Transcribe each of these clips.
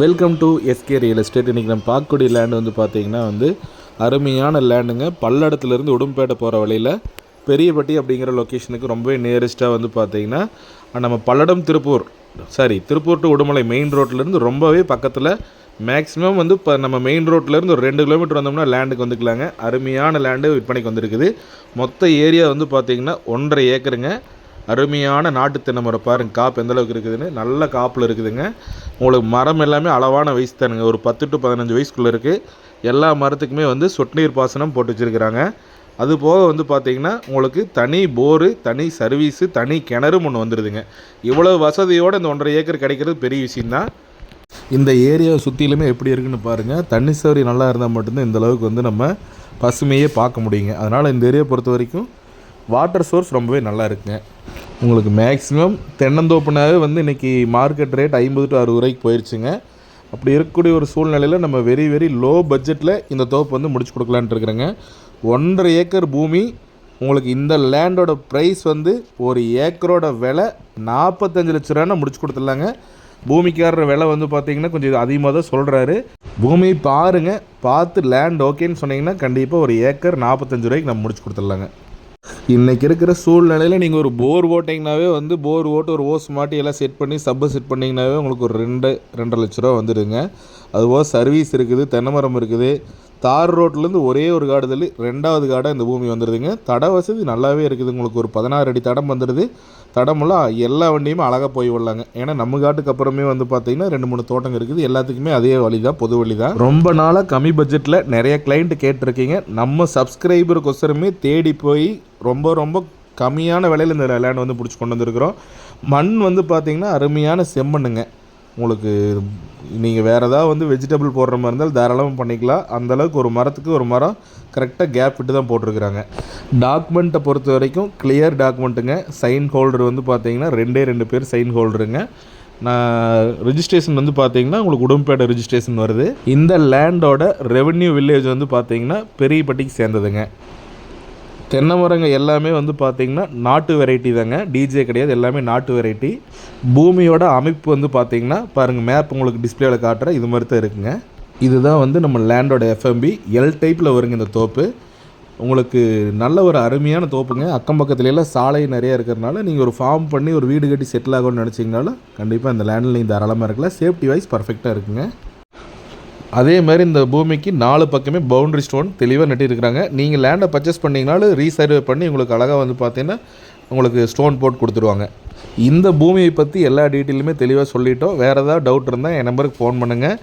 Welcome to SK real estate. இன்றைக்கி நம்ம பார்க்கக்கூடிய லேண்டு வந்து பார்த்திங்கன்னா அருமையான லேண்டுங்க. பல்லடத்துலேருந்து உடும்பேட்டை போகிற வழியில் பெரியப்பட்டி அப்படிங்கிற லொக்கேஷனுக்கு ரொம்பவே நியரஸ்ட்டாக வந்து பார்த்திங்கன்னா நம்ம பல்லடம் திருப்பூர் டு உடுமலை மெயின் ரோட்லேருந்து ரொம்பவே பக்கத்தில். மேக்ஸிமம் இப்போ நம்ம மெயின் ரோட்லேருந்து ஒரு 2 கிலோமீட்டர் வந்தோம்னா லேண்டுக்கு வந்துக்கலாங்க. அருமையான லேண்டு விற்பனைக்கு வந்துருக்குது. மொத்த ஏரியா வந்து பார்த்திங்கன்னா 1.5 ஏக்கருங்க. அருமையான நாட்டு தென்னை மரம் பாருங்க, காப்பு எந்த அளவுக்கு இருக்குதுன்னு. நல்ல காப்பில் இருக்குதுங்க. உங்களுக்கு மரம் எல்லாமே அளவான வயசு தானுங்க. ஒரு 10 to 15 வயசுக்குள்ளே இருக்குது. எல்லா மரத்துக்குமே சொட்டு நீர் பாசனம் போட்டு வச்சுருக்கிறாங்க. அது போக வந்து பார்த்திங்கன்னா உங்களுக்கு தனி போரு, தனி சர்வீஸு, தனி கிணறும் ஒன்று வந்துடுதுங்க. இவ்வளோ வசதியோடு இந்த 1.5 ஏக்கர் கிடைக்கிறது பெரிய விஷயந்தான். இந்த ஏரியாவை சுற்றிலுமே எப்படி இருக்குன்னு பாருங்கள். தண்ணி சௌகரியம் நல்லா இருந்தால் மட்டும்தான் இந்த அளவுக்கு நம்ம பசுமையே பார்க்க முடியுங்க. அதனால் இந்த ஏரியா பொறுத்த வரைக்கும் வாட்டர் சோர்ஸ் ரொம்பவே நல்லா இருக்குங்க. உங்களுக்கு மேக்ஸிமம் தென்னந்தோப்புனாவே இன்றைக்கி மார்க்கெட் ரேட் 50 to 60 ரூபாய்க்கு போயிடுச்சுங்க. அப்படி இருக்கக்கூடிய ஒரு சூழ்நிலையில் நம்ம வெரி லோ பட்ஜெட்டில் இந்த தோப்பு முடிச்சு கொடுக்கலான்ட்டு இருக்கிறேங்க. 1.5 ஏக்கர் பூமி. உங்களுக்கு இந்த லேண்டோட ப்ரைஸ் ஒரு ஏக்கரோட விலை 45 லட்ச ரூபான்னு முடிச்சு கொடுத்துடலாங்க. பூமிக்காரர் விலை பார்த்திங்கன்னா கொஞ்சம் அதிகமாக தான் சொல்கிறாரு. பூமி பாருங்கள், பார்த்து லேண்ட் ஓகேன்னு சொன்னீங்கன்னா கண்டிப்பாக ஒரு ஏக்கர் 45 ரூபாய்க்கு நம்ம முடிச்சு கொடுத்துடலாங்க. இன்றைக்கி இருக்கிற சூழ்நிலையில் நீங்கள் ஒரு போர் ஓட்டிங்கனாவே போர் ஓட்டு ஒரு ஓஸ் மாட்டி எல்லாம் செட் பண்ணி சப்பை செட் பண்ணிங்கனாவே உங்களுக்கு ஒரு 2.5 லட்ச ரூபா வந்துடுங்க. அதுபோக சர்வீஸ் இருக்குது, தென்னை மரம் இருக்குது. தார் ரோட்லேருந்து ஒரே ஒரு காடு தள்ளி 2வது காடாக இந்த பூமி வந்துடுதுங்க. தட வசதி நல்லாவே இருக்குது. உங்களுக்கு ஒரு 16 அடி தடம் வந்துடுது. தடமெல்லாம் எல்லா வண்டியுமே அழகாக போய் விடலாங்க. ஏன்னா நம்ம காட்டுக்கு அப்புறமே பார்த்திங்கன்னா 2-3 தோட்டங்கள் இருக்குது. எல்லாத்துக்குமே அதே வழி தான், பொது வழி தான். ரொம்ப நாளாக கம்மி பட்ஜெட்டில் நிறைய கிளைண்ட்டு கேட்டிருக்கீங்க. நம்ம சப்ஸ்கிரைபருக்கொசரமே தேடி போய் ரொம்ப கம்மியான விலையில் இந்த லேண்ட் பிடிச்சி கொண்டு வந்திருக்கிறோம். மண் பார்த்திங்கன்னா அருமையான செம்மண்ணுங்க. உங்களுக்கு நீங்கள் வேறு ஏதாவது வெஜிடபிள் போடுற மாதிரி இருந்தால் தாராளமாக பண்ணிக்கலாம். அந்தளவுக்கு ஒரு மரத்துக்கு ஒரு மரம் கரெக்டாக கேப் விட்டு தான் போட்டிருக்கிறாங்க. டாக்குமெண்ட்டை பொறுத்த வரைக்கும் கிளியர் டாக்குமெண்ட்டுங்க. சைன் ஹோல்டர் பார்த்திங்கன்னா 2 பேர் சைன் ஹோல்டருங்க. நான் ரிஜிஸ்ட்ரேஷன் பார்த்திங்கன்னா உங்களுக்கு உடும்பேட்டை ரிஜிஸ்ட்ரேஷன் வருது. இந்த லேண்டோட ரெவென்யூ வில்லேஜ் பார்த்திங்கன்னா பெரியப்பட்டிக்கு சேர்ந்ததுங்க. தென்னை மரங்கள் எல்லாமே பார்த்திங்கன்னா நாட்டு வெரைட்டி தாங்க, டிஜே கிடையாது. எல்லாமே நாட்டு வெரைட்டி. பூமியோட அமைப்பு பார்த்திங்கன்னா பாருங்கள், மேப் உங்களுக்கு டிஸ்பிளேவில் காட்டுறேன். இது மாதிரி தான் இருக்குங்க. இதுதான் நம்ம லேண்டோட எஃப்எம்பி. எல் டைப்பில் வருங்க இந்த தோப்பு. உங்களுக்கு நல்ல ஒரு அருமையான தோப்புங்க. அக்கம் பக்கத்துலலாம் சாலை நிறையா இருக்கிறதுனால நீங்கள் ஒரு ஃபார்ம் பண்ணி ஒரு வீடு கட்டி செட்டில் ஆகணும்னு நினச்சிங்கனாலும் கண்டிப்பாக இந்த லேண்டில் நீங்கள் தாராளமாக இருக்கலாம். சேஃப்டி வைஸ் பர்ஃபெக்டாக இருக்குங்க. அதே மாதிரி இந்த பூமிக்கு 4 பக்கமே பவுண்ட்ரி ஸ்டோன் தெளிவாக நட்டிருக்கிறாங்க. நீங்கள் லேண்டை பர்ச்சேஸ் பண்ணிங்கனாலும் ரீசர்வே பண்ணி உங்களுக்கு அழகாக பார்த்தீங்கன்னா உங்களுக்கு ஸ்டோன் போட்டு கொடுத்துருவாங்க. இந்த பூமியை பற்றி எல்லா டீட்டெயிலுமே தெளிவாக சொல்லிட்டோம். வேறு ஏதாவது டவுட் இருந்தால் என் நம்பருக்கு ஃபோன் பண்ணுங்கள்.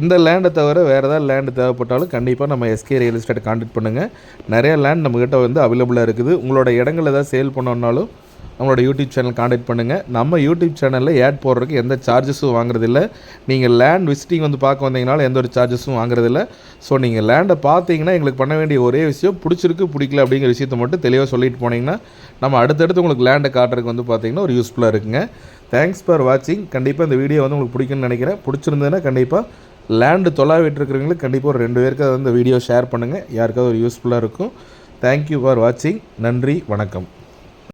இந்த லேண்டை தவிர வேறு ஏதாவது லேண்டு தேவைப்பட்டாலும் கண்டிப்பாக நம்ம எஸ்கே ரியல் எஸ்டேட் கான்டாக்ட் பண்ணுங்கள். நிறையா லேண்ட் நம்மக்கிட்ட அவைலபிளாக இருக்குது. உங்களோட இடங்கள் ஏதாவது சேல் பண்ணோன்னாலும் நம்மளோட யூடியூப் சேனல் கான்டாக்ட் பண்ணுங்கள். நம்ம யூடியூப் சேனலில் ஆட் போடுறதுக்கு எந்த சார்ஜஸும் வாங்குறதில்ல. நீங்கள் லேண்ட் விசிட்டிங் பார்க்க வந்தீங்கனாலும் எந்த ஒரு சார்ஜஸும் வாங்குறதில்ல. ஸோ நீங்கள் லேண்டை பார்த்தீங்கன்னா எங்களுக்கு பண்ண வேண்டிய ஒரே விஷயம் பிடிச்சிருக்கு பிடிக்கல அப்படிங்கிற விஷயத்தை மட்டும் தெளிவாக சொல்லிட்டு போனீங்கன்னா நம்ம அடுத்தடுத்து உங்களுக்கு லேண்டை காட்டுறதுக்கு பார்த்தீங்கன்னா ஒரு யூஸ்ஃபுல்லாக இருக்குங்க. தேங்க்ஸ் ஃபார் வாட்சிங். கண்டிப்பாக இந்த வீடியோ உங்களுக்கு பிடிக்குன்னு நினைக்கிறேன். பிடிச்சிருந்ததுன்னா கண்டிப்பாக லேண்டு தொலாவிட்டுருக்கிறவங்களுக்கு கண்டிப்பாக ஒரு 2 பேருக்கு இந்த வீடியோ ஷேர் பண்ணுங்கள். யாருக்காவது ஒரு யூஸ்ஃபுல்லாக இருக்கும். தேங்க்யூ ஃபார் வாட்சிங். நன்றி, வணக்கம்.